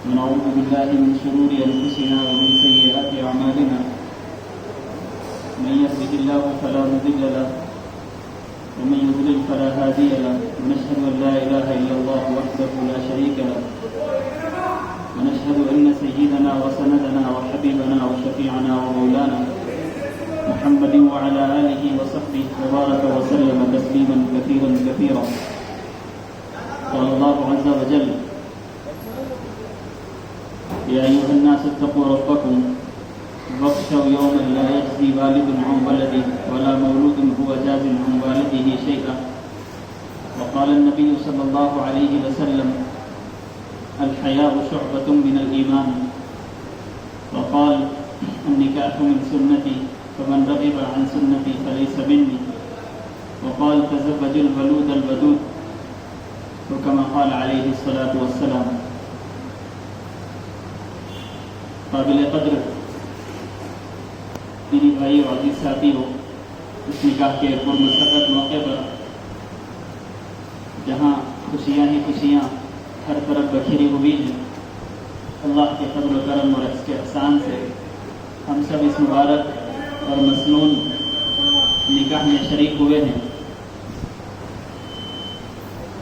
ونعوذ بالله من شرور أنفسنا ومن سيئات أعمالنا من يهده الله فلا مضل له ومن يضلل فلا هادي له ونشهد أن لا إله إلا الله وحده لا شريك له ونشهد أن سيدنا وسندنا وحبيبنا وشفيعنا ومولانا محمد وعلى آله وصحبه وبارك وسلم تسليما كثيرا كثيرا. قال الله عز وجل: يا أيها الناس اتقوا ربكم واخشوا يوما لا يجزي والد عن ولده ولا مولود هو جاز عن والده شيئا. وقال النبي صلى الله عليه وسلم: الحياء شعبة من الإيمان. وقال: النكاح من سنتي فمن رغب عن سنتي فليس مني. وقال: تزوجوا الولود الودود. وكما قال عليه الصلاة والسلام. قابل قدر دینی بھائی اور عزیز ساتھی ہو، اس نکاح کے پرمسرت موقع پر جہاں خوشیاں ہی خوشیاں ہر طرف بکھری ہوئی ہیں، اللہ کے فضل و کرم اور اس کے احسان سے ہم سب اس مبارک اور مسنون نکاح میں شریک ہوئے ہیں.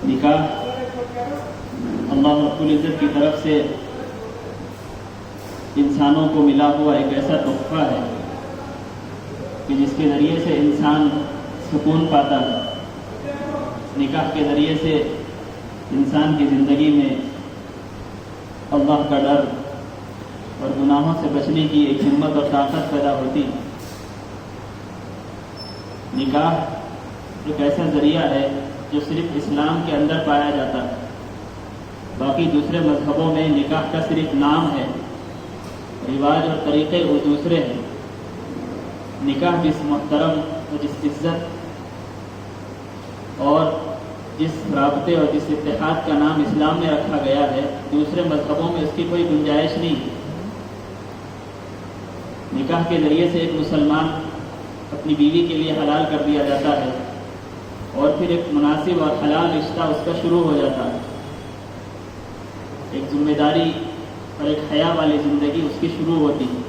نکاح اللہ رب العزت کی طرف سے انسانوں کو ملا ہوا ایک ایسا تحفہ ہے کہ جس کے ذریعے سے انسان سکون پاتا ہے. نکاح کے ذریعے سے انسان کی زندگی میں اللہ کا ڈر اور گناہوں سے بچنے کی ایک ہمت اور طاقت پیدا ہوتی ہے. نکاح ایک ایسا ذریعہ ہے جو صرف اسلام کے اندر پایا جاتا ہے. باقی دوسرے مذہبوں میں نکاح کا صرف نام ہے، رواج اور طریقے وہ دوسرے ہیں. نکاح جس محترم اور جس عزت اور جس رابطے اور جس اتحاد کا نام اسلام میں رکھا گیا ہے، دوسرے مذہبوں میں اس کی کوئی گنجائش نہیں. نکاح کے ذریعے سے ایک مسلمان اپنی بیوی کے لیے حلال کر دیا جاتا ہے اور پھر ایک مناسب اور حلال رشتہ اس کا شروع ہو جاتا ہے. ایک ذمہ داری اور ایک حیا والی زندگی اس کی شروع ہوتی ہے.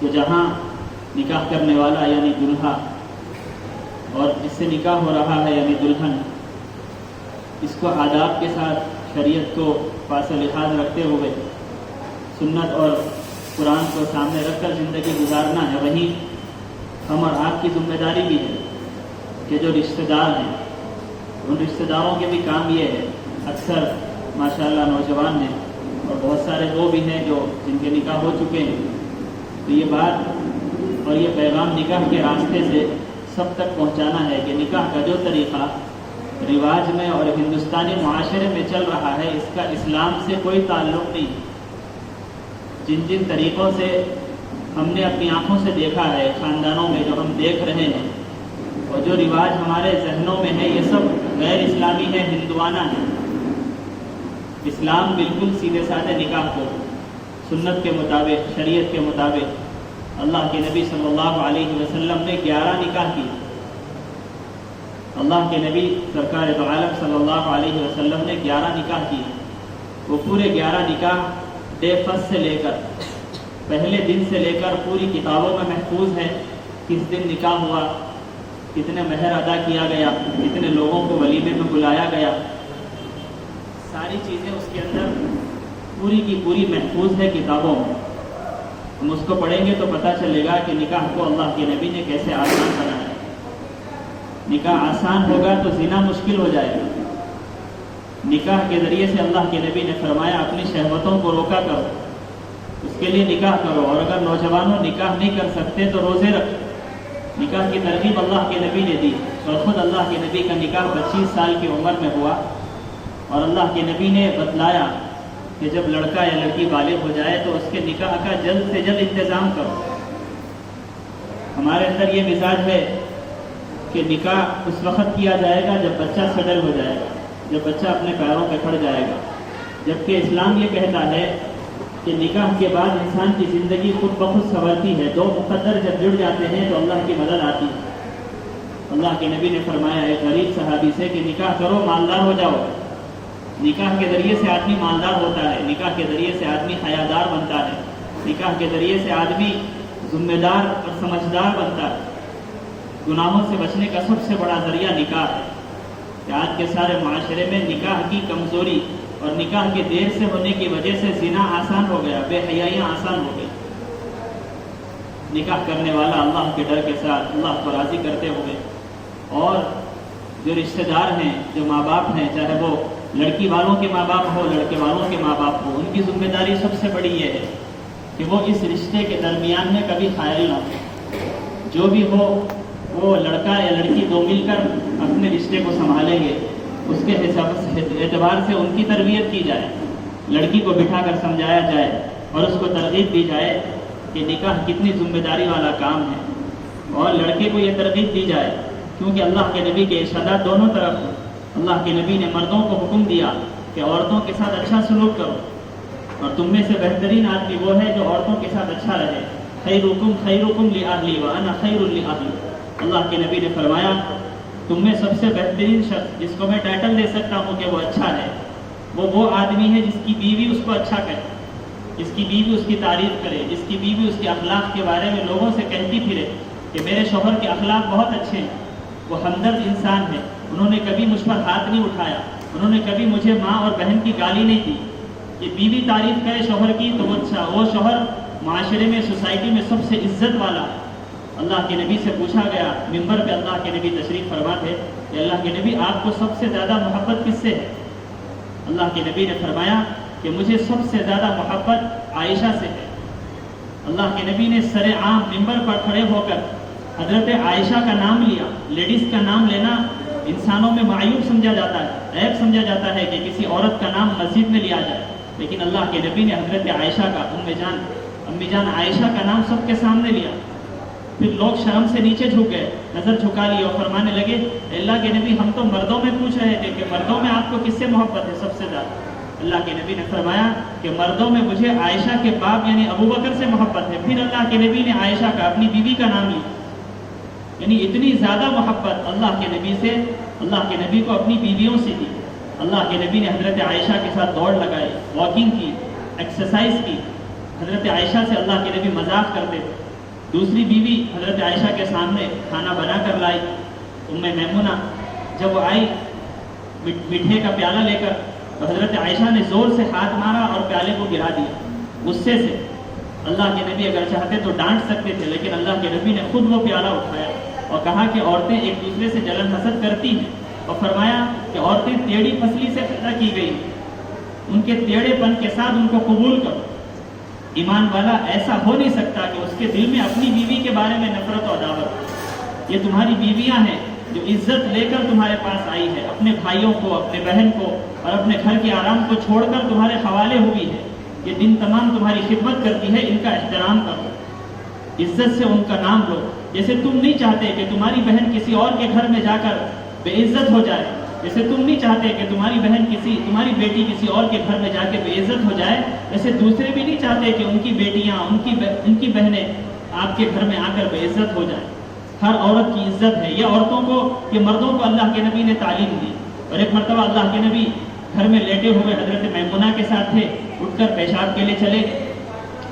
تو جہاں نکاح کرنے والا یعنی دلہا اور جس سے نکاح ہو رہا ہے یعنی دلہن، اس کو آداب کے ساتھ شریعت کو پاس لحاظ رکھتے ہوئے سنت اور قرآن کو سامنے رکھ کر زندگی گزارنا ہے، وہیں ہم اور آپ کی ذمہ داری بھی ہے کہ جو رشتہ دار ہیں ان رشتہ داروں کے بھی کام یہ ہے. اکثر ماشاءاللہ نوجوان ہیں اور بہت سارے وہ بھی ہیں جو جن کے نکاح ہو چکے ہیں، تو یہ بات اور یہ پیغام نکاح کے راستے سے سب تک پہنچانا ہے کہ نکاح کا جو طریقہ رواج میں اور ہندوستانی معاشرے میں چل رہا ہے اس کا اسلام سے کوئی تعلق نہیں. جن جن طریقوں سے ہم نے اپنی آنکھوں سے دیکھا ہے خاندانوں میں، جو ہم دیکھ رہے ہیں، اور جو رواج ہمارے ذہنوں میں ہے، یہ سب غیر اسلامی ہے، ہندوانہ ہے. اسلام بالکل سیدھے سادھے نکاح کو سنت کے مطابق، شریعت کے مطابق، اللہ کے نبی صلی اللہ علیہ وسلم نے 11 نکاح کی. اللہ کے نبی سرکار دو عالم صلی اللہ علیہ وسلم نے 11 نکاح کی. وہ پورے 11 نکاح ڈے فرسٹ سے لے کر پہلے دن سے لے کر پوری کتابوں میں محفوظ ہے. کس دن نکاح ہوا، کتنے مہر ادا کیا گیا، کتنے لوگوں کو ولیمے میں بلایا گیا، ساری چیزیں اس کے اندر پوری کی پوری محفوظ ہے کتابوں میں. ہم اس کو پڑھیں گے تو پتہ چلے گا کہ نکاح کو اللہ کے نبی نے کیسے آسان بنایا. نکاح آسان ہوگا تو زنا مشکل ہو جائے گا. نکاح کے ذریعے سے اللہ کے نبی نے فرمایا اپنی شہوتوں کو روکا کرو، اس کے لیے نکاح کرو. اور اگر نوجوانوں نکاح نہیں کر سکتے تو روزے رکھو. نکاح کی ترغیب اللہ کے نبی نے دی اور خود اللہ کے نبی کا نکاح 25 سال کی عمر میں ہوا. اور اللہ کے نبی نے بتلایا کہ جب لڑکا یا لڑکی بالغ ہو جائے تو اس کے نکاح کا جلد سے جلد انتظام کرو. ہمارے اندر یہ مزاج ہے کہ نکاح اس وقت کیا جائے گا جب بچہ سیٹل ہو جائے گا، جب بچہ اپنے پیروں پہ کھڑ جائے گا. جبکہ اسلام یہ کہتا ہے کہ نکاح کے بعد انسان کی زندگی خود بخود سنورتی ہے. 2 مقدر جب جڑ جاتے ہیں تو اللہ کی مدد آتی ہے. اللہ کے نبی نے فرمایا ایک غریب صحابی سے کہ نکاح کرو مالدار ہو جاؤ. نکاح کے ذریعے سے آدمی مالدار ہوتا ہے، نکاح کے ذریعے سے آدمی حیادار بنتا ہے، نکاح کے ذریعے سے آدمی ذمہ دار اور سمجھدار بنتا ہے۔ گناہوں سے بچنے کا سب سے بڑا ذریعہ نکاح ہے کہ آج کے سارے معاشرے میں نکاح کی کمزوری اور نکاح کے دیر سے ہونے کی وجہ سے زنا آسان ہو گیا، بے حیائیاں آسان ہو گئی۔ نکاح کرنے والا اللہ کے ڈر کے ساتھ اللہ کو راضی کرتے ہوئے، اور جو رشتہ دار ہیں، جو ماں باپ ہیں، چاہے وہ لڑکی والوں کے ماں باپ ہو، لڑکے والوں کے ماں باپ ہو، ان کی ذمہ داری سب سے بڑی یہ ہے کہ وہ اس رشتے کے درمیان میں کبھی خیال نہ ہو۔ جو بھی ہو وہ لڑکا یا لڑکی دو مل کر اپنے رشتے کو سنبھالیں گے، اس کے اعتبار سے ان کی تربیت کی جائے، لڑکی کو بٹھا کر سمجھایا جائے اور اس کو ترغیب دی جائے کہ نکاح کتنی ذمہ داری والا کام ہے، اور لڑکے کو یہ ترغیب دی جائے کیونکہ اللہ کے نبی کے ارشادات دونوں طرف ہیں۔ اللہ کے نبی نے مردوں کو حکم دیا کہ عورتوں کے ساتھ اچھا سلوک کرو، اور تم میں سے بہترین آدمی وہ ہے جو عورتوں کے ساتھ اچھا رہے۔ خیرکم خیرکم لأہلی وأنا خیر لأہلی۔ اللہ کے نبی نے فرمایا تم میں سب سے بہترین شخص جس کو میں ٹائٹل دے سکتا ہوں کہ وہ اچھا ہے، وہ آدمی ہے جس کی بیوی اس کو اچھا کہے، جس کی بیوی اس کی تعریف کرے، جس کی بیوی اس کے اخلاق کے بارے میں لوگوں سے کہتی پھرے کہ میرے شوہر کے اخلاق بہت اچھے ہیں، وہ ہمدرد انسان ہے، انہوں نے کبھی مجھ پر ہاتھ نہیں اٹھایا، انہوں نے کبھی مجھے ماں اور بہن کی گالی نہیں دی۔ یہ بیوی تعریف کرے شوہر کی تو وہ اچھا، وہ شوہر معاشرے میں، سوسائٹی میں سب سے عزت والا۔ اللہ کے نبی سے پوچھا گیا، منبر پہ اللہ کے نبی تشریف فرما تھے کہ اللہ کے نبی آپ کو سب سے زیادہ محبت کس سے ہے؟ اللہ کے نبی نے فرمایا کہ مجھے سب سے زیادہ محبت عائشہ سے ہے۔ اللہ کے نبی نے سر عام منبر پر کھڑے ہو کر حضرت عائشہ کا نام لیا۔ لیڈیز کا نام لینا انسانوں میں معیوب سمجھا جاتا ہے، عیب سمجھا جاتا ہے کہ کسی عورت کا نام مسجد میں لیا جائے، لیکن اللہ کے نبی نے حضرت عائشہ کا، امی جان عائشہ کا نام سب کے سامنے لیا۔ پھر لوگ شرم سے نیچے جھک گئے، نظر جھکا لی اور فرمانے لگے اللہ کے نبی ہم تو مردوں میں پوچھ رہے تھے کہ مردوں میں آپ کو کس سے محبت ہے سب سے زیادہ؟ اللہ کے نبی نے فرمایا کہ مردوں میں مجھے عائشہ کے باپ یعنی ابو بکر سے محبت ہے۔ پھر اللہ کے نبی نے عائشہ کا، اپنی بیوی کا نام لیا، یعنی اتنی زیادہ محبت اللہ کے نبی سے، اللہ کے نبی کو اپنی بیویوں سے دی۔ اللہ کے نبی نے حضرت عائشہ کے ساتھ دوڑ لگائی، واکنگ کی، ایکسرسائز کی۔ حضرت عائشہ سے اللہ کے نبی مذاق کرتے تھے۔ دوسری بیوی حضرت عائشہ کے سامنے کھانا بنا کر لائی، میمونہ، جب وہ آئی میٹھے کا پیالہ لے کر تو حضرت عائشہ نے زور سے ہاتھ مارا اور پیالے کو گرا دیا غصے سے۔ اللہ کے نبی اگر چاہتے تو ڈانٹ سکتے تھے، لیکن اللہ کے نبی نے خود وہ پیالہ اٹھایا اور کہا کہ عورتیں ایک دوسرے سے جلن حسد کرتی ہیں، اور فرمایا کہ عورتیں ٹیڑھی پسلی سے پیدا کی گئی، ان کے ٹیڑھے پن کے ساتھ ان کو قبول کرو۔ ایمان والا ایسا ہو نہیں سکتا کہ اس کے دل میں اپنی بیوی کے بارے میں نفرت اور عداوت۔ یہ تمہاری بیویاں ہیں جو عزت لے کر تمہارے پاس آئی ہے، اپنے بھائیوں کو، اپنے بہن کو اور اپنے گھر کے آرام کو چھوڑ کر تمہارے حوالے ہوئی ہے۔ یہ دن تمام تمہاری خدمت کرتی ہے، ان کا احترام کرو، عزت سے ان کا نام لو۔ جیسے تم نہیں چاہتے کہ تمہاری بہن کسی اور کے گھر میں جا کر بے عزت ہو جائے، جیسے تم نہیں چاہتے کہ تمہاری بہن تمہاری بیٹی کسی اور کے گھر میں جا کے بے عزت ہو جائے، ایسے دوسرے بھی نہیں چاہتے کہ ان کی بیٹیاں، ان کی بہنیں آپ کے گھر میں آ کر بے عزت ہو جائیں۔ ہر عورت کی عزت ہے، یہ عورتوں کو، یہ مردوں کو اللہ کے نبی نے تعلیم دی۔ اور ایک مرتبہ اللہ کے نبی گھر میں لیٹے ہوئے حضرت میمونہ کے ساتھ تھے، اٹھ کر پیشاب کے لیے چلے گئے۔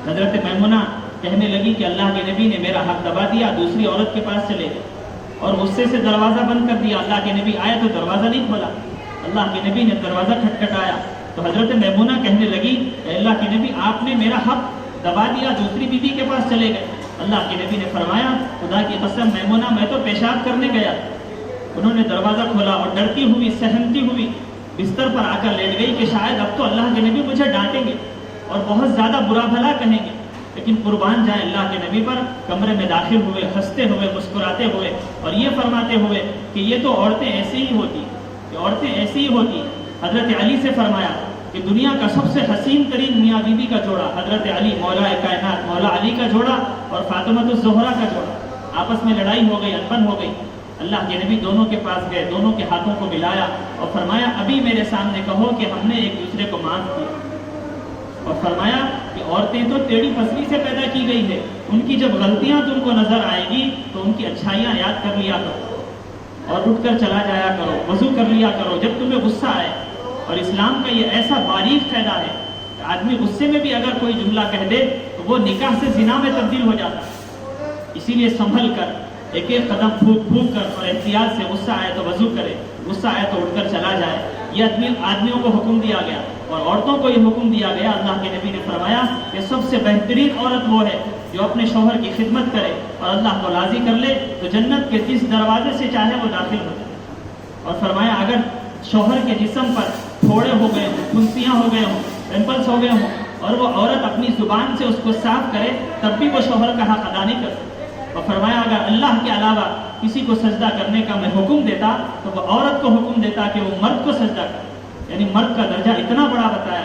حضرت میمونہ کہنے لگی کہ اللہ کے نبی نے میرا حق دبا دیا، دوسری عورت کے پاس چلے گئے اور غصے سے دروازہ بند کر دیا۔ اللہ کے نبی آئے تو دروازہ نہیں کھولا، اللہ کے نبی نے دروازہ کھٹکھٹایا تو حضرت میمونہ کہنے لگی کہ اللہ کے نبی آپ نے میرا حق دبا دیا، دوسری بیوی کے پاس چلے گئے۔ اللہ کے نبی نے فرمایا خدا کی قسم میمونہ میں تو پیشاب کرنے گیا۔ انہوں نے دروازہ کھولا اور ڈرتی ہوئی، سہمتی ہوئی بستر پر آ کر لیٹ گئی کہ شاید اب تو اللہ کے نبی مجھے ڈانٹیں گے اور بہت زیادہ برا بھلا کہیں گے، لیکن قربان جائیں اللہ کے نبی پر، کمرے میں داخل ہوئے ہنستے ہوئے، مسکراتے ہوئے اور یہ فرماتے ہوئے کہ یہ تو عورتیں ایسے ہی ہوتی، یہ عورتیں ایسی ہی ہوتی۔ حضرت علی سے فرمایا کہ دنیا کا سب سے حسین ترین میاں بیوی کا جوڑا حضرت علی، مولا کائنات مولا علی کا جوڑا اور فاطمہ الزہرا کا جوڑا، آپس میں لڑائی ہو گئی، انبن ہو گئی۔ اللہ کے نبی دونوں کے پاس گئے، دونوں کے ہاتھوں کو ملایا اور فرمایا ابھی میرے سامنے کہو کہ ہم نے ایک دوسرے کو معاف کیا، اور فرمایا کہ عورتیں تو ٹیڑھی پسلی سے پیدا کی گئی ہے، ان کی جب غلطیاں تم کو نظر آئے گی تو ان کی اچھائیاں یاد کر لیا کرو اور اٹھ کر چلا جایا کرو، وضو کر لیا کرو جب تمہیں غصہ آئے، اور اسلام کا یہ ایسا باریک قاعدہ ہے کہ آدمی غصے میں بھی اگر کوئی جملہ کہہ دے تو وہ نکاح سے زنا میں تبدیل ہو جاتا ہے۔ اسی لیے سنبھل کر ایک ایک قدم پھونک پھونک کر اور احتیاط سے، غصہ آئے تو وضو کرے، غصہ آئے تو اٹھ کر چلا جائے۔ یہ آدمیوں کو حکم دیا گیا، اور عورتوں کو یہ حکم دیا گیا۔ اللہ کے نبی نے فرمایا کہ سب سے بہترین عورت وہ ہے جو اپنے شوہر کی خدمت کرے اور اللہ کو راضی کر لے، تو جنت کے جس دروازے سے چاہے وہ داخل ہو جائے۔ اور فرمایا اگر شوہر کے جسم پر پھوڑے ہو گئے ہوں، پھنسیاں ہو گئے ہوں، پمپلس ہو گئے ہوں، اور وہ عورت اپنی زبان سے اس کو صاف کرے، تب بھی وہ شوہر کا حق ادا نہیں کر سکتی۔ اور فرمایا اگر اللہ کے علاوہ کسی کو سجدہ کرنے کا میں حکم دیتا تو وہ عورت کو حکم دیتا کہ وہ مرد کو سجدہ کرے، یعنی مرد کا درجہ اتنا بڑا بتایا۔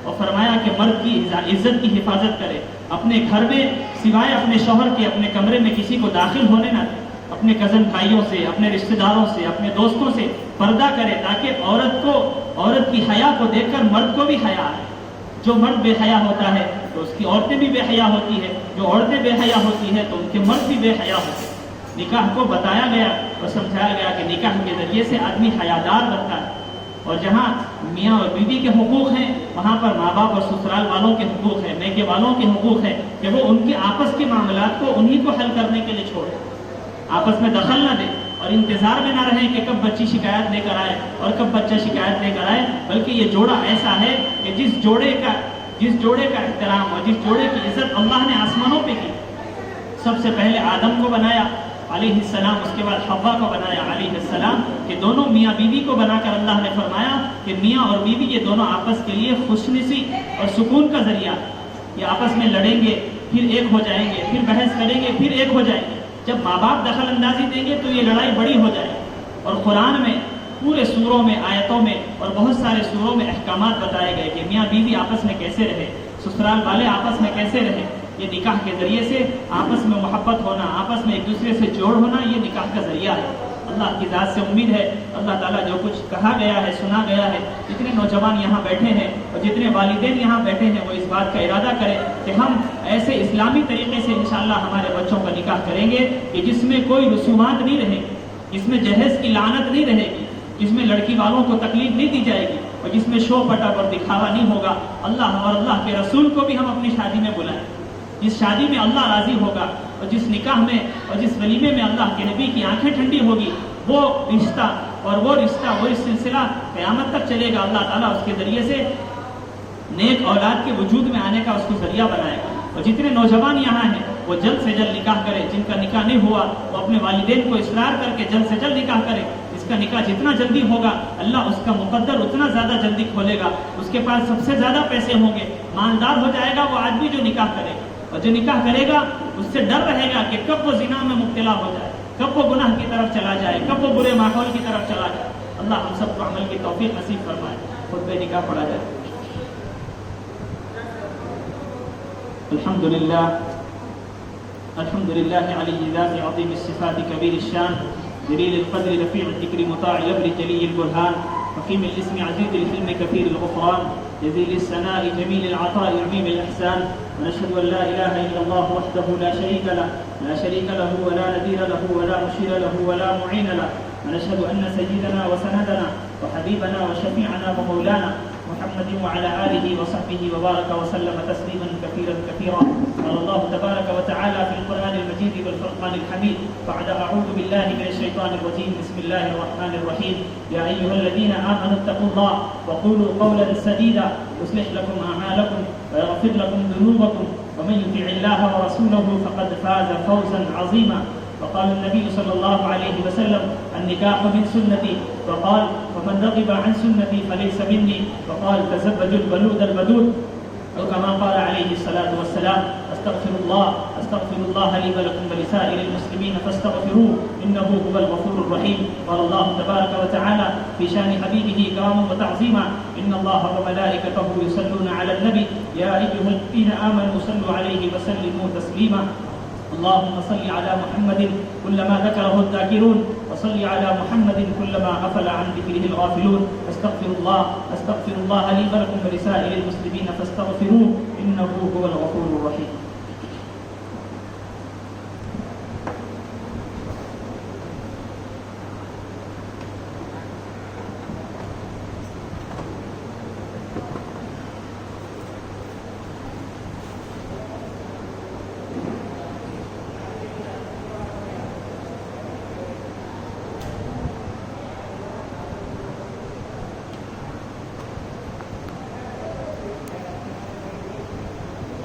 اور فرمایا کہ مرد کی عزت کی حفاظت کرے، اپنے گھر میں سوائے اپنے شوہر کے اپنے کمرے میں کسی کو داخل ہونے نہ دے، اپنے کزن بھائیوں سے، اپنے رشتہ داروں سے، اپنے دوستوں سے پردہ کرے، تاکہ عورت کی حیا کو دیکھ کر مرد کو بھی حیا آئے۔ جو مرد بے حیا ہوتا ہے تو اس کی عورتیں بھی بے حیا ہوتی ہے، جو عورتیں بے حیا ہوتی ہے تو ان کے مرد بھی بے حیا ہوتے ہیں۔ نکاح کو بتایا گیا اور سمجھایا گیا کہ نکاح کے ذریعے سے آدمی حیادار بنتا ہے، اور جہاں میاں اور بیوی کے حقوق ہیں وہاں پر ماں باپ اور سسرال والوں کے حقوق ہیں، میکے والوں کے حقوق ہیں کہ وہ ان کے آپس کے معاملات کو انہی کو حل کرنے کے لیے چھوڑیں، آپس میں دخل نہ دیں، اور انتظار میں نہ رہیں کہ کب بچی شکایت لے کر آئے اور کب بچہ شکایت لے کر آئے، بلکہ یہ جوڑا ایسا ہے کہ جس جوڑے کا احترام اور جس جوڑے کی عزت اللہ نے آسمانوں پہ کی۔ سب سے پہلے آدم کو بنایا علیہ السلام، اس کے بعد حوا کو بنایا علیہ السلام، کہ دونوں میاں بیوی کو بنا کر اللہ نے فرمایا کہ میاں اور بیوی یہ دونوں آپس کے لیے خوشنصی اور سکون کا ذریعہ، یہ آپس میں لڑیں گے پھر ایک ہو جائیں گے، پھر بحث کریں گے پھر ایک ہو جائیں گے۔ جب ماں باپ دخل اندازی دیں گے تو یہ لڑائی بڑی ہو جائے گی۔ اور قرآن میں پورے سوروں میں، آیتوں میں اور بہت سارے سوروں میں احکامات بتائے گئے کہ میاں بیوی آپس میں کیسے رہے، سسرال والے آپس میں کیسے رہے۔ یہ نکاح کے ذریعے سے آپس میں محبت ہونا، آپس میں ایک دوسرے سے جوڑ ہونا، یہ نکاح کا ذریعہ ہے۔ اللہ کی ذات سے امید ہے اللہ تعالیٰ جو کچھ کہا گیا ہے، سنا گیا ہے، جتنے نوجوان یہاں بیٹھے ہیں اور جتنے والدین یہاں بیٹھے ہیں وہ اس بات کا ارادہ کریں کہ ہم ایسے اسلامی طریقے سے انشاءاللہ ہمارے بچوں کا نکاح کریں گے کہ جس میں کوئی رسومات نہیں رہے گی، جس میں جہیز کی لعنت نہیں رہے گی، جس میں لڑکی والوں کو تکلیف نہیں دی جائے گی، اور جس میں شو پٹا اور دکھاوا نہیں ہوگا۔ اللہ اور اللہ کے رسول کو بھی ہم اپنی شادی میں بلائیں، جس شادی میں اللہ راضی ہوگا اور جس نکاح میں اور جس ولیمے میں اللہ کے نبی کی آنکھیں ٹھنڈی ہوگی، وہ رشتہ اور وہ سلسلہ قیامت تک چلے گا۔ اللہ تعالیٰ اس کے ذریعے سے نیک اولاد کے وجود میں آنے کا اس کو ذریعہ بنائے گا۔ اور جتنے نوجوان یہاں ہیں وہ جلد سے جلد نکاح کریں، جن کا نکاح نہیں ہوا وہ اپنے والدین کو اصرار کر کے جلد سے جلد نکاح کریں۔ اس کا نکاح جتنا جلدی ہوگا اللہ اس کا مقدر اتنا زیادہ جلدی کھولے گا، اس کے پاس سب سے زیادہ پیسے ہوں گے، مالدار ہو جائے گا وہ آدمی جو نکاح کرے گا، اور جو نکاح کرے گا اس سے ڈر رہے گا کہ کب وہ زنا میں مبتلا ہو جائے، کب وہ گناہ کی طرف چلا جائے، کب وہ برے ماحول کی طرف چلا جائے۔ اللہ ہم سب کو عمل کی توفیق نصیب فرمائے۔ خطبہ نکاح پڑھا جائے۔ الحمد للہ علی ذات عظیم الصفات کبیر الشان جلیل القدر رفیع الذکر مطاع الامر جلی البرهان حکیم الاسم عزیز الحلم کثیر الغفران جزیل الثناء جمیل العطاء عظیم الاحسان ونشهد ان لا اله الا الله وحده لا شريك له ولا نذير له ولا مشير له ولا معين له ونشهد ان سيدنا وسندنا وحبيبنا وشفيعنا ومولانا محمد وعلى آله وصحبه وبارك وسلم تسليما كثيرا قال الله تبارك وتعالى في القرآن المجيد والفرقان الحميد بعد أعوذ بالله من الشيطان الرجيم بسم الله الرحمن الرحيم يا أيها الذين آمنوا اتقوا الله وقولوا قولا سديدا يصلح لكم أعمالكم ويغفر لكم ذنوبكم ومن يطع الله ورسوله فقد فاز فوزا عظيما وقال النبي صلى الله عليه وسلم النكاح من سنتي وقال ومن رغب عن سنتي فليس مني وقال تزوجوا الودود أو كما قال عليه الصلاة والسلام أستغفر الله لي ولكم ولسائر المسلمين فاستغفروه إنه هو الغفور الرحيم قال الله تبارك وتعالى في شان حبيبه إكراما وتعظيما إن الله وملائكته يصلون على النبي يا أيها الذين آمنوا صلوا عليه وسلموا تسليما اللهم صل على محمد كلما ذكره الذاكرون وصل على محمد كلما غفل عن ذكره الغافلون أستغفر الله لي ولكم ولسائر المسلمين فاستغفروه إنه هو الغفور الرحيم